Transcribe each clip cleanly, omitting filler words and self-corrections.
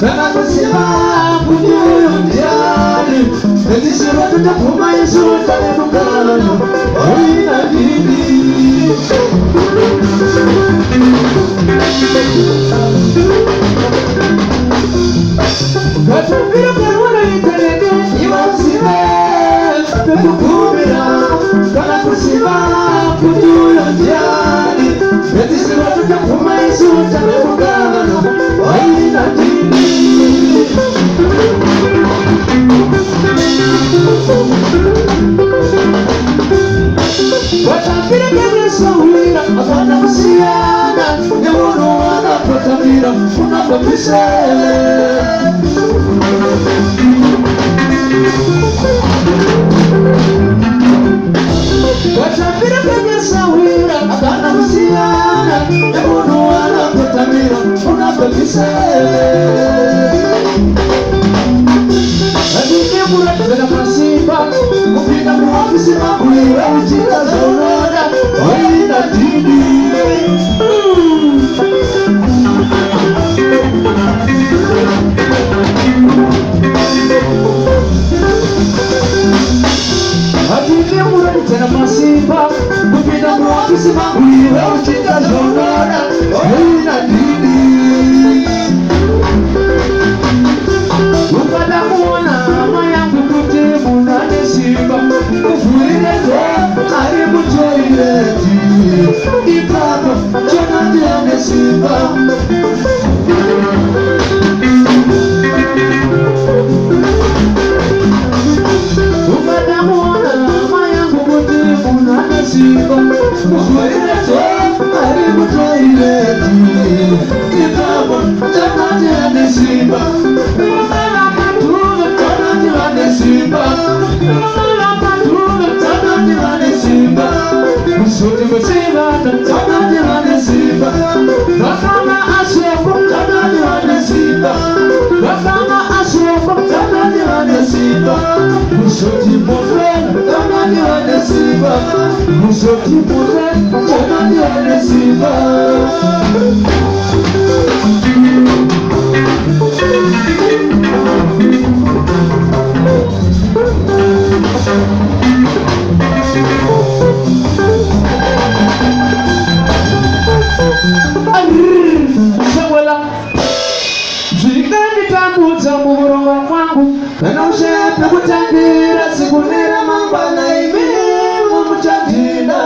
kana kusiba kujuyondiani ezisiba tutapuma Yesu talemukano oina dini katubira karwana internet iwasibe tukukumira kana kusiba kujuyondiani ezisiba tutapuma Yesu talemukano oina dini watambira kebresawira akana kusiyana newono wanapotambira unapopise watambira kebresawira akana kusiyana newono wanapotambira unapopise Zena masimba kupita muofisi mabuliwe uchita zonona oina dini Hatike mura zena masimba kupita muofisi mabuliwe uchita zonona oina dini Ukada muona mayangu simba kufuirezo karibu toileti ipapa chonatiane simba ukadamuona mayangu kutibu nane simba kufuirezo karibu toileti ipapa chonatiane simba Simba, Suti Simba, Tanani Simba, Nakana Ashoku, Tanani Simba, Nakana Ashoku, Tanani Simba, Suti Mufren, Tanani Simba, Suti Mufren, Tanani Simba. Shawala Zikani tamuza muhurunga kwangu Kana ushepe kutangira sikunira mambana imimu mchantina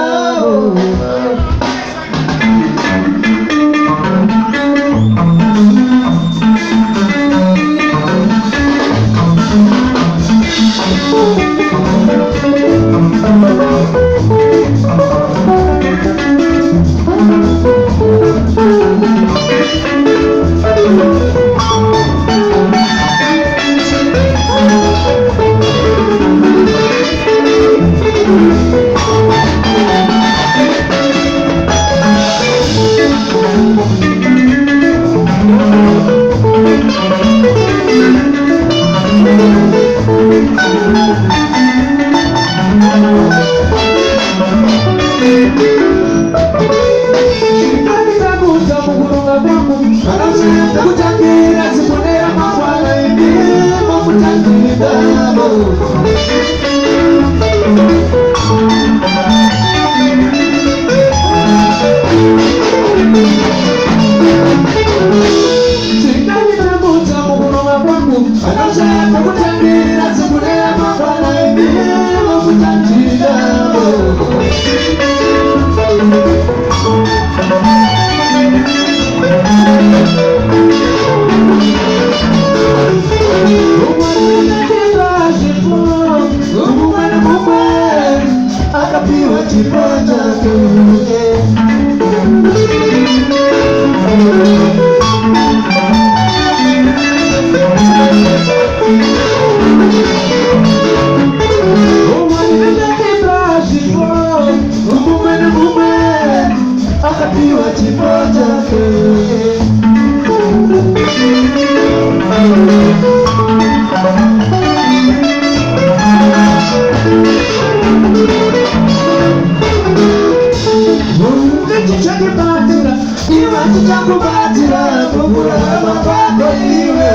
kwako iwe.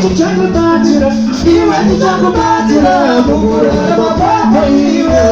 Nitakubatira, iwe nitakubatira, murema kwako iwe.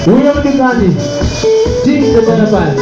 Huyo mdikani tinga barabara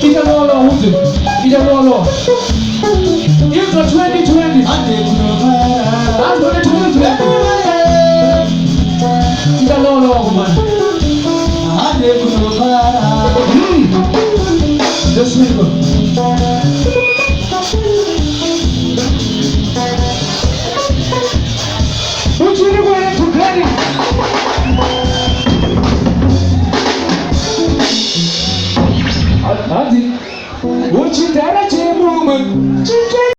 Italolo hutu, Italolo. Intro 2020. Antro 2020. Italolo man. Just simple. What you doing to Granny? What you done to woman?